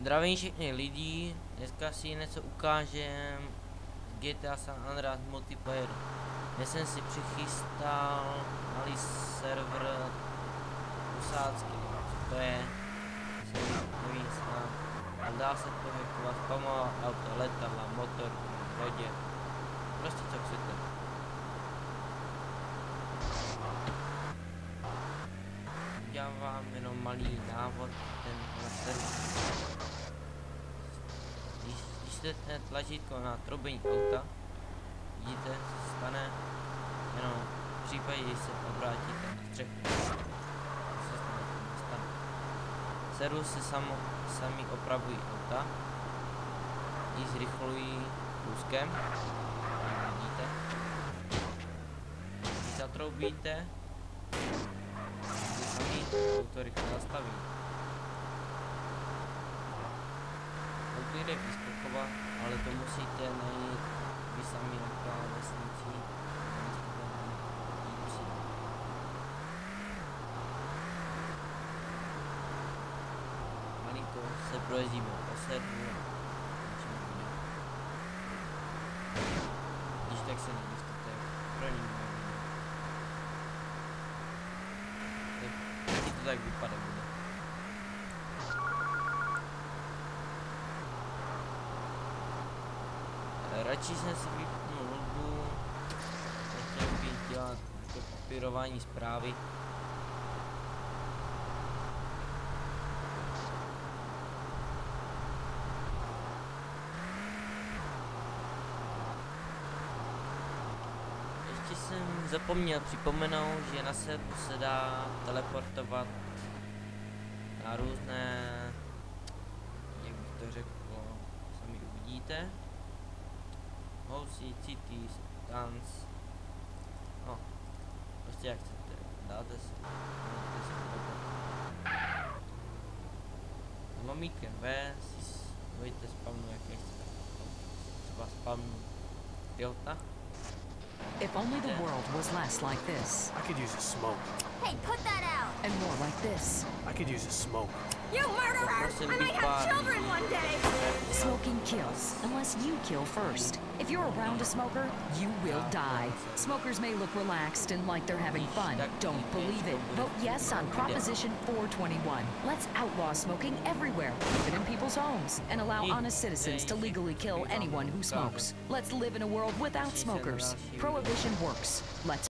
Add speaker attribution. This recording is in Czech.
Speaker 1: Zdravím všechny lidi, dneska si něco ukážem z GTA San Andreas multiplayer. Dnes jsem si přichystal malý server usádzky, co to je, nevím snad, a dá se to hackovat, spamovat auto, letadla, motor, lodě, prostě co chcete. Udělám vám jenom malý návod ten server. Když jste tlačítko na troubení auta, vidíte, co se stane, jenom v případě, když se obrátíte na střechu, co se stane. Serveru se sami opravují auta, ji zrychlují půskem, jak vidíte. Když zatroubíte, sami auto rychle zastaví. Auto jde vyskakovat, ale to musíte najít vy sami na klávesnici. Malinko se projezdíme po serveru. Když tak se nedostete pro ní. Tak to tak vypadá bude. Radši jsem si vypnul hudbu, nechtěl bych dělat to papírování zprávy. Ještě jsem zapomněl připomenout, že na serveru se dá teleportovat na různé, jak bych to řekl, sami uvidíte. Housey, cities, dance, no, prostě jak chcete, dáte si lomítkem V si budete spamnout, jak chcete, třeba spamnout Delta.
Speaker 2: If only the world was less like this.
Speaker 3: I could use a smoke.
Speaker 4: Hey, put that out!
Speaker 2: And more like this.
Speaker 3: I could use a smoke.
Speaker 4: You murderer! I might have children one day!
Speaker 2: Smoking kills, unless you kill first. If you're around a smoker, you will die. Smokers may look relaxed and like they're having fun. Don't believe it. Vote yes on Proposition 421. Let's outlaw smoking everywhere, even in people's homes, and allow honest citizens to legally kill anyone who smokes. Let's live in a world without smokers. Prohibition works. Let's